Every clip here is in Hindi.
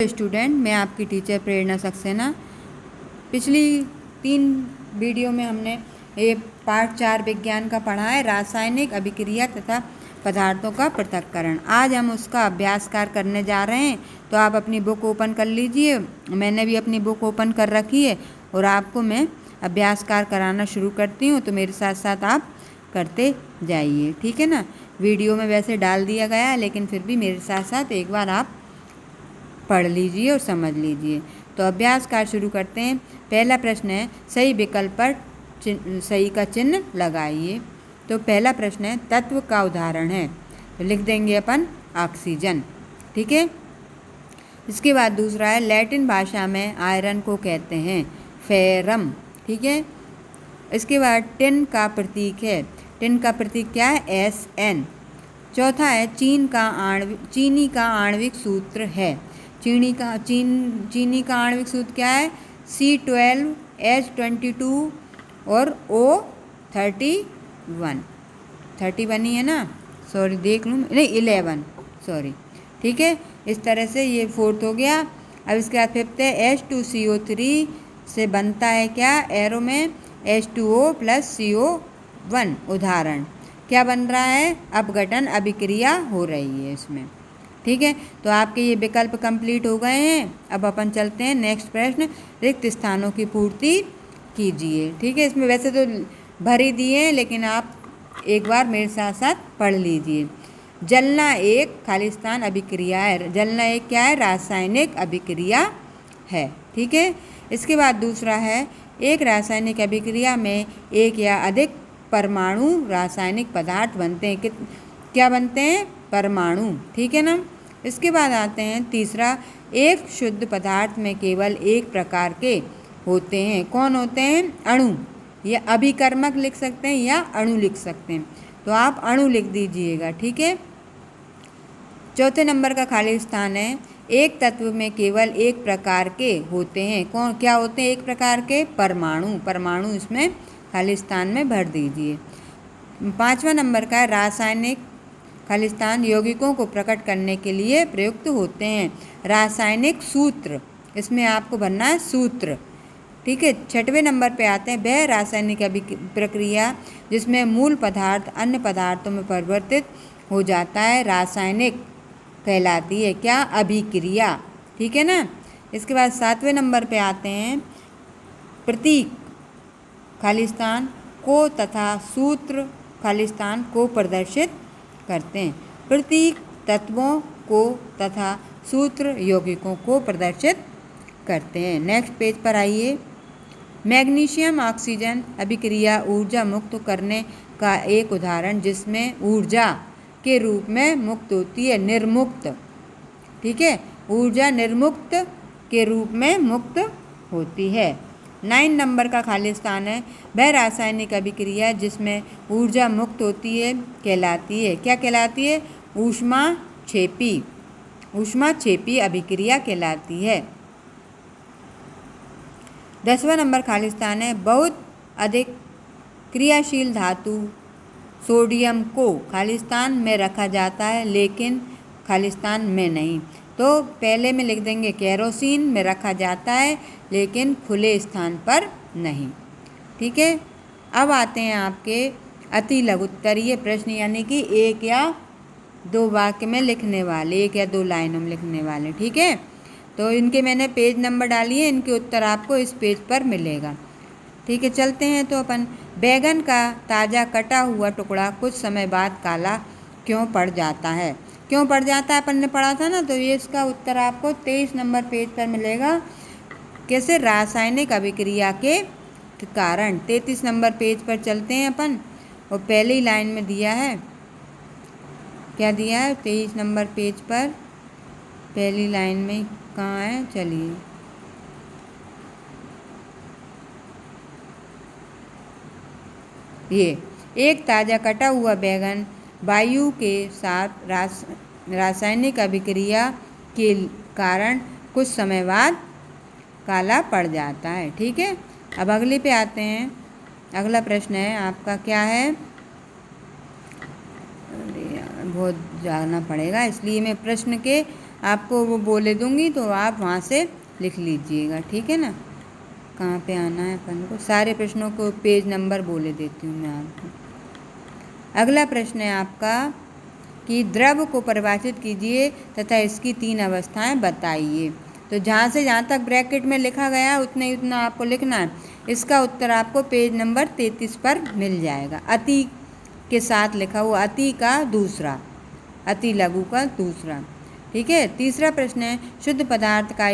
स्टूडेंट, मैं आपकी टीचर प्रेरणा सक्सेना। पिछली 3 वीडियो में हमने ये पार्ट 4 विज्ञान का पढ़ा है, रासायनिक अभिक्रिया तथा पदार्थों का पृथक्करण। आज हम उसका अभ्यास कार्य करने जा रहे हैं, तो आप अपनी बुक ओपन कर लीजिए। मैंने भी अपनी बुक ओपन कर रखी है और आपको मैं अभ्यास कार्य कराना शुरू करती हूँ, तो मेरे साथ साथ आप करते जाइए, ठीक है ना। वीडियो में वैसे डाल दिया गया है, लेकिन फिर भी मेरे साथ साथ एक बार आप पढ़ लीजिए और समझ लीजिए। तो अभ्यास कार्य शुरू करते हैं। पहला प्रश्न है, सही विकल्प पर सही का चिन्ह लगाइए। तो पहला प्रश्न है, तत्व का उदाहरण है, तो लिख देंगे अपन ऑक्सीजन, ठीक है। इसके बाद दूसरा है, लैटिन भाषा में आयरन को कहते हैं फेरम, ठीक है। इसके बाद टिन का प्रतीक है, टिन का प्रतीक क्या है, SN। चौथा है, चीनी का आणविक सूत्र है, चीनी का आणविक सूत्र क्या है, C12H22 और O31। 31 ही है ना, सॉरी देख लूँ, नहीं 11, सॉरी, ठीक है। इस तरह से ये फोर्थ हो गया। अब इसके बाद फिफ्थ है, H2CO3 से बनता है क्या, एरो में H2O + CO1। उदाहरण क्या बन रहा है, अपघटन अभिक्रिया हो रही है इसमें, ठीक है। तो आपके ये विकल्प कंप्लीट हो गए हैं। अब अपन चलते हैं नेक्स्ट प्रश्न, रिक्त स्थानों की पूर्ति कीजिए, ठीक है। इसमें वैसे तो भर ही दिए हैं, लेकिन आप एक बार मेरे साथ साथ पढ़ लीजिए। जलना एक खालिस्तान अभिक्रिया है, जलना एक क्या है, रासायनिक अभिक्रिया है, ठीक है। इसके बाद दूसरा है, एक रासायनिक अभिक्रिया में एक या अधिक परमाणु रासायनिक पदार्थ बनते हैं। क्या बनते हैं, परमाणु, ठीक है ना। इसके बाद आते हैं तीसरा, एक शुद्ध पदार्थ में केवल एक प्रकार के होते हैं। कौन होते हैं, अणु, या अभिकर्मक लिख सकते हैं या अणु लिख सकते हैं, तो आप अणु लिख दीजिएगा, ठीक है। चौथे नंबर का खाली स्थान है, एक तत्व में केवल एक प्रकार के होते हैं। कौन क्या होते हैं, एक प्रकार के, परमाणु, परमाणु इसमें खाली स्थान में भर दीजिए। 5वां नंबर का रासायनिक खालिस्तान यौगिकों को प्रकट करने के लिए प्रयुक्त होते हैं। रासायनिक सूत्र, इसमें आपको भरना है सूत्र, ठीक है। 6वें नंबर पे आते हैं, वह रासायनिक प्रक्रिया जिसमें मूल पदार्थ अन्य पदार्थों में परिवर्तित हो जाता है, रासायनिक कहलाती है क्या, अभिक्रिया, ठीक है ना। इसके बाद 7वें नंबर पे आते हैं, प्रतीक खालिस्तान को तथा सूत्र खालिस्तान को प्रदर्शित करते हैं। प्रतीक तत्वों को तथा सूत्र यौगिकों को प्रदर्शित करते हैं। नेक्स्ट पेज पर आइए। मैग्नीशियम ऑक्सीजन अभिक्रिया ऊर्जा मुक्त करने का एक उदाहरण, जिसमें ऊर्जा के रूप में मुक्त होती है, निर्मुक्त, ठीक है, ऊर्जा निर्मुक्त के रूप में मुक्त होती है। 9 नंबर का खाली स्थान है, वह रासायनिक अभिक्रिया जिसमें ऊर्जा मुक्त होती है कहलाती है, क्या कहलाती है, ऊष्माक्षेपी, ऊष्माक्षेपी अभिक्रिया कहलाती है। 10वां नंबर खाली स्थान है, बहुत अधिक क्रियाशील धातु सोडियम को खालिस्तान में रखा जाता है, लेकिन खालिस्तान में नहीं। तो पहले में लिख देंगे, केरोसिन में रखा जाता है, लेकिन खुले स्थान पर नहीं, ठीक है। अब आते हैं आपके अति लघुत्तरीय प्रश्न, यानी कि 1 या 2 वाक्य में लिखने वाले, 1 या 2 लाइनों में लिखने वाले, ठीक है। तो इनके मैंने पेज नंबर डाली है, इनके उत्तर आपको इस पेज पर मिलेगा, ठीक है। चलते हैं तो अपन, बैगन का ताज़ा कटा हुआ टुकड़ा कुछ समय बाद काला क्यों पड़ जाता है, क्यों पड़ जाता है, अपन ने पढ़ा था ना। तो ये इसका उत्तर आपको 23 नंबर पेज पर मिलेगा, कैसे, रासायनिक अभिक्रिया के कारण। 33 नंबर पेज पर चलते हैं अपन, और पहली लाइन में दिया है, क्या दिया है, 23 नंबर पेज पर पहली लाइन में कहाँ है, चलिए, ये एक ताज़ा कटा हुआ बैगन वायु के साथ रासायनिक अभिक्रिया के कारण कुछ समय बाद काला पड़ जाता है, ठीक है। अब अगले पे आते हैं। अगला प्रश्न है आपका, क्या है, बहुत जाना पड़ेगा, इसलिए मैं प्रश्न के आपको वो बोले दूंगी तो आप वहाँ से लिख लीजिएगा, ठीक है ना। कहाँ पे आना है अपन को, सारे प्रश्नों को पेज नंबर बोले देती हूँ मैं आपको। अगला प्रश्न है आपका कि द्रव को परिभाषित कीजिए तथा इसकी 3 अवस्थाएं बताइए। तो जहाँ से जहाँ तक ब्रैकेट में लिखा गया उतना ही उतना आपको लिखना है। इसका उत्तर आपको पेज नंबर 33 पर मिल जाएगा। अति के साथ लिखा हुआ, अति का दूसरा, अति लघु का दूसरा, ठीक है। तीसरा प्रश्न है शुद्ध पदार्थ का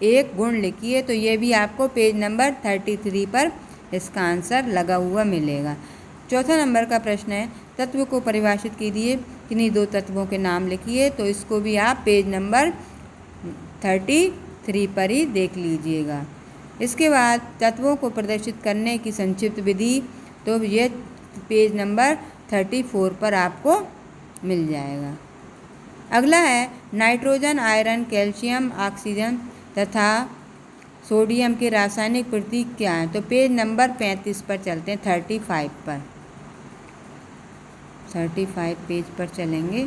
एक गुण लिखिए। तो ये भी आपको पेज नंबर 33 पर इसका आंसर लगा हुआ मिलेगा। चौथा नंबर का प्रश्न है तत्व को परिभाषित कीजिए, किन्हीं 2 तत्वों के नाम लिखिए। तो इसको भी आप पेज नंबर 33 पर ही देख लीजिएगा। इसके बाद तत्वों को प्रदर्शित करने की संक्षिप्त विधि, तो ये पेज नंबर 34 पर आपको मिल जाएगा। अगला है नाइट्रोजन, आयरन, कैल्शियम, ऑक्सीजन तथा सोडियम के रासायनिक प्रतीक क्या हैं। तो पेज नंबर 35 पर चलते हैं, 35 पर, 35 पेज पर चलेंगे।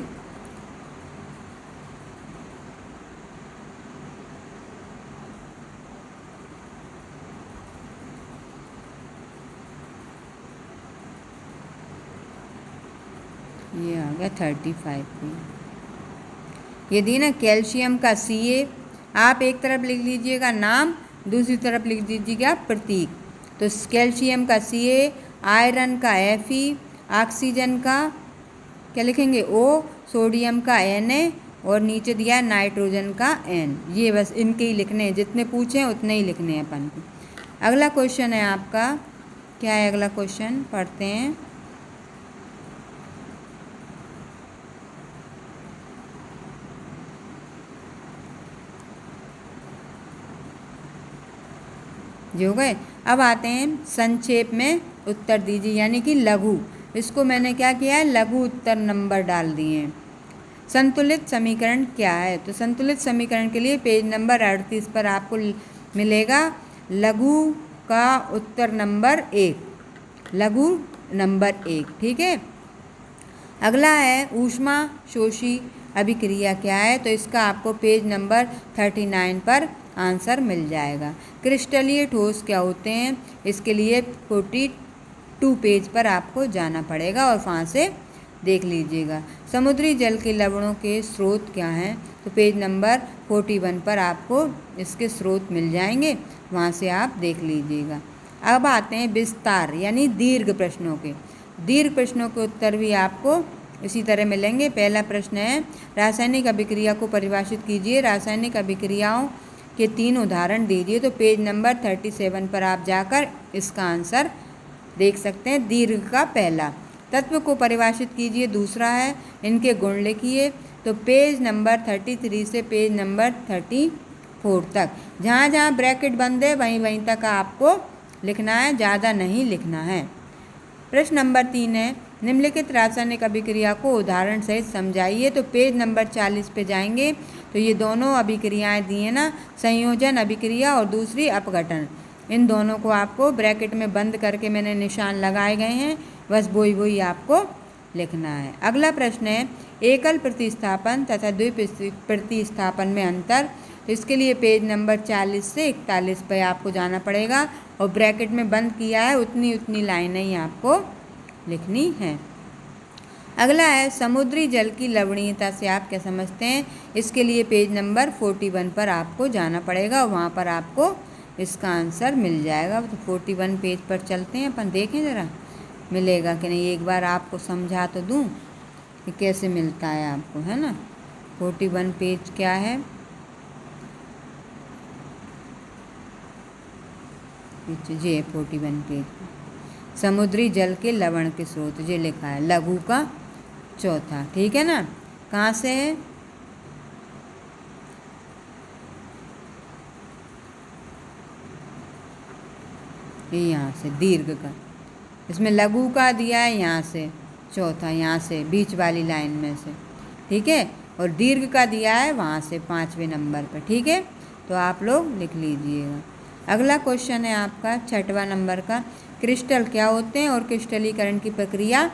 ये आ गया 35 पे। यदि ना कैल्शियम का Ca, आप एक तरफ लिख लीजिएगा नाम, दूसरी तरफ लिख दीजिएगा प्रतीक। तो कैल्शियम का Ca, आयरन का Fe, ऑक्सीजन का क्या लिखेंगे O, सोडियम का Na और नीचे दिया है नाइट्रोजन का N। ये बस इनके ही लिखने हैं, जितने पूछे हैं उतने ही लिखने हैं अपन को। अगला क्वेश्चन है आपका, क्या है अगला क्वेश्चन, पढ़ते हैं। जो गए, अब आते हैं संक्षेप में उत्तर दीजिए, यानी कि लघु। इसको मैंने क्या किया है, लघु उत्तर नंबर डाल दिए हैं। संतुलित समीकरण क्या है। तो संतुलित समीकरण के लिए पेज नंबर 38 पर आपको मिलेगा लघु का उत्तर नंबर 1, लघु नंबर 1, ठीक है। अगला है ऊष्मा शोषी अभिक्रिया क्या है। तो इसका आपको पेज नंबर 39 पर आंसर मिल जाएगा। क्रिस्टलीय ठोस क्या होते हैं, इसके लिए 42 पेज पर आपको जाना पड़ेगा और वहाँ से देख लीजिएगा। समुद्री जल के लवणों के स्रोत क्या हैं। तो पेज नंबर 41 पर आपको इसके स्रोत मिल जाएंगे, वहाँ से आप देख लीजिएगा। अब आते हैं विस्तार यानी दीर्घ प्रश्नों के। दीर्घ प्रश्नों के उत्तर भी आपको इसी तरह मिलेंगे। पहला प्रश्न है रासायनिक अभिक्रिया को परिभाषित कीजिए, रासायनिक अभिक्रियाओं के 3 उदाहरण दीजिए। तो पेज नंबर 37 पर आप जाकर इसका आंसर देख सकते हैं। दीर्घ का पहला, तत्व को परिभाषित कीजिए, दूसरा है इनके गुण लिखिए। तो पेज नंबर 33 से पेज नंबर 34 तक, जहाँ जहाँ ब्रैकेट बंद है वहीं वहीं तक आपको लिखना है, ज़्यादा नहीं लिखना है। प्रश्न नंबर 3 है निम्नलिखित रासायनिक अभिक्रिया को उदाहरण सहित समझाइए। तो पेज नंबर 40 पे जाएंगे। तो ये दोनों अभिक्रियाएं दी हैं ना, संयोजन अभिक्रिया और दूसरी अपघटन, इन दोनों को आपको ब्रैकेट में बंद करके मैंने निशान लगाए गए हैं, बस वही आपको लिखना है। अगला प्रश्न है एकल प्रतिस्थापन तथा द्वि प्रतिस्थापन में अंतर। तो इसके लिए पेज नंबर 40 से 41 पर आपको जाना पड़ेगा और ब्रैकेट में बंद किया है उतनी लाइनें ही आपको लिखनी है। अगला है समुद्री जल की लवणीयता से आप क्या समझते हैं। इसके लिए पेज नंबर 41 पर आपको जाना पड़ेगा, वहाँ पर आपको इसका आंसर मिल जाएगा। तो 41 पेज पर चलते हैं अपन, देखें ज़रा मिलेगा कि नहीं। एक बार आपको समझा तो दूँ कि कैसे मिलता है आपको, है ना। 41 पेज क्या है, ये 41 पेज समुद्री जल के लवण के स्रोत ये लिखा है, लघु का चौथा, ठीक है ना। कहाँ से है, ये यहाँ से दीर्घ का, इसमें लघु का दिया है यहाँ से चौथा, यहाँ से बीच वाली लाइन में से, ठीक है। और दीर्घ का दिया है वहाँ से 5वें नंबर पर, ठीक है। तो आप लोग लिख लीजिएगा। अगला क्वेश्चन है आपका 6वां नंबर का, क्रिस्टल क्या होते हैं और क्रिस्टलीकरण की प्रक्रिया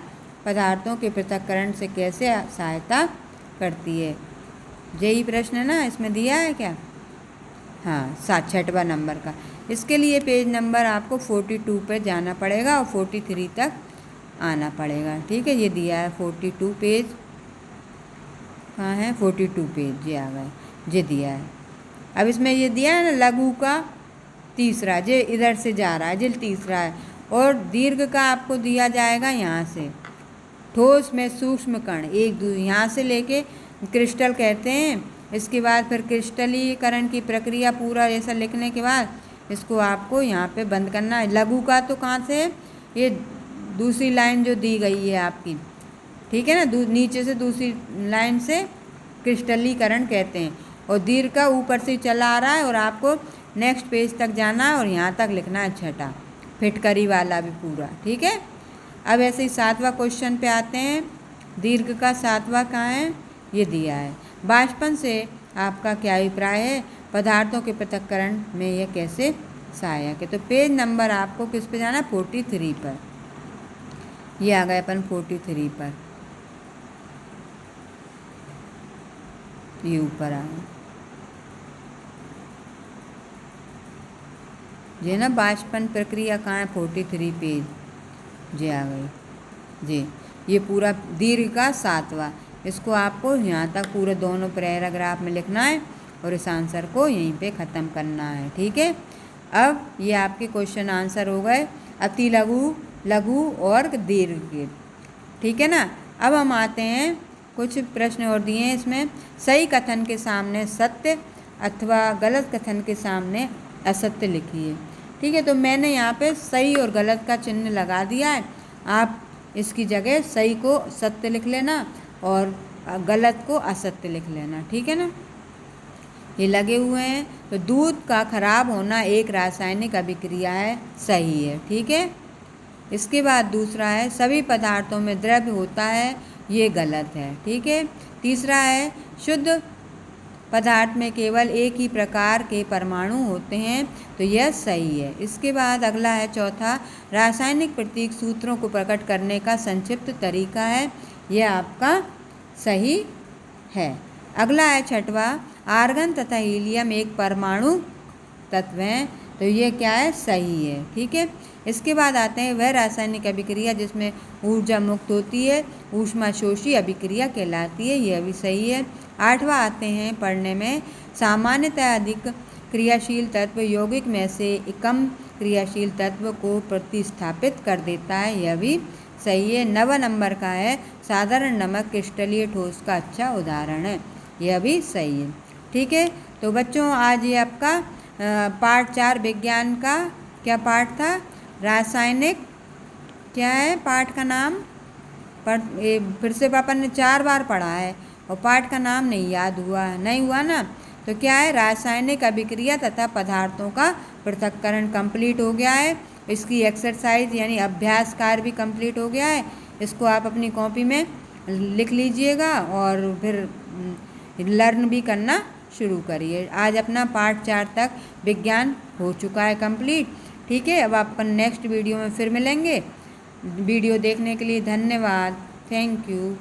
पदार्थों के पृथक्करण से कैसे सहायता करती है। जेई प्रश्न है ना, इसमें दिया है क्या? हाँ, 6वां नंबर का। इसके लिए पेज नंबर आपको 42 पे जाना पड़ेगा और 43 तक आना पड़ेगा। ठीक है, ये दिया है 42 पेज। कहाँ है? 42 पेज, ये आ गए, ये दिया है। अब इसमें ये दिया है ना लघु का तीसरा, जे इधर से जा रहा है, जे तीसरा है। और दीर्घ का आपको दिया जाएगा यहाँ से, ठोस में सूक्ष्म कण यहाँ से लेके क्रिस्टल कहते हैं। इसके बाद फिर क्रिस्टलीकरण की प्रक्रिया पूरा ऐसा लिखने के बाद इसको आपको यहाँ पे बंद करना है। लघु का तो कहाँ से है? ये दूसरी लाइन जो दी गई है आपकी, ठीक है ना, नीचे से दूसरी लाइन से क्रिस्टलीकरण कहते हैं। और दीर्घ का ऊपर से चला आ रहा है और आपको नेक्स्ट पेज तक जाना है और यहाँ तक लिखना है 6ठा, फिटकरी वाला भी पूरा। ठीक है, अब ऐसे ही 7वां क्वेश्चन पे आते हैं। दीर्घ का 7वां कहाँ है? ये दिया है। बाष्पन से आपका क्या अभिप्राय है? पदार्थों के पृथक्करण में यह कैसे सहायक है? तो पेज नंबर आपको किस पे जाना है? 43 पर। ये आ गए अपन 43 पर, ये ऊपर आ गए। ये ना बाष्पन प्रक्रिया कहाँ है? 43 पेज, ये आ गई जी। ये पूरा दीर्घ का 7वां, इसको आपको यहाँ तक पूरे दोनों पैराग्राफ में लिखना है और इस आंसर को यहीं पे ख़त्म करना है। ठीक है, अब ये आपके क्वेश्चन आंसर हो गए अति लघु, लघु और दीर्घ के। ठीक है ना, अब हम आते हैं, कुछ प्रश्न और दिए हैं इसमें। सही कथन के सामने सत्य अथवा गलत कथन के सामने असत्य लिखिए। ठीक है, तो मैंने यहाँ पे सही और गलत का चिन्ह लगा दिया है। आप इसकी जगह सही को सत्य लिख लेना और गलत को असत्य लिख लेना। ठीक है ना, ये लगे हुए हैं। तो दूध का खराब होना एक रासायनिक अभिक्रिया है, सही है। ठीक है, इसके बाद दूसरा है सभी पदार्थों में द्रव्य होता है, ये गलत है। ठीक है, तीसरा है शुद्ध पदार्थ में केवल एक ही प्रकार के परमाणु होते हैं, तो यह सही है। इसके बाद अगला है चौथा, रासायनिक प्रतीक सूत्रों को प्रकट करने का संक्षिप्त तरीका है, यह आपका सही है। अगला है 6वां, आर्गन तथा हीलियम एक परमाणु तत्व हैं, तो ये क्या है? सही है। ठीक है, इसके बाद आते हैं वह रासायनिक अभिक्रिया जिसमें ऊर्जा मुक्त होती है, ऊष्माशोषी अभिक्रिया कहलाती है, यह भी सही है। 8वां आते हैं पढ़ने में, सामान्यतः अधिक क्रियाशील तत्व यौगिक में से कम क्रियाशील तत्व को प्रतिस्थापित कर देता है, यह भी सही है। 9वां नंबर का है साधारण नमक क्रिस्टलीय ठोस का अच्छा उदाहरण है, यह भी सही है। ठीक है, तो बच्चों आज ये आपका पार्ट 4 विज्ञान का क्या पार्ट था? रासायनिक, क्या है पाठ का नाम? फिर से पापा ने 4 बार पढ़ा है और पाठ का नाम नहीं याद हुआ, नहीं हुआ ना? तो क्या है? रासायनिक अभिक्रिया तथा पदार्थों का पृथक्करण कंप्लीट हो गया है। इसकी एक्सरसाइज यानी अभ्यास कार्य भी कंप्लीट हो गया है। इसको आप अपनी कॉपी में लिख लीजिएगा और फिर लर्न भी करना शुरू करिए। आज अपना पार्ट 4 तक विज्ञान हो चुका है कंप्लीट। ठीक है, अब आपका नेक्स्ट वीडियो में फिर मिलेंगे। वीडियो देखने के लिए धन्यवाद, थैंक यू।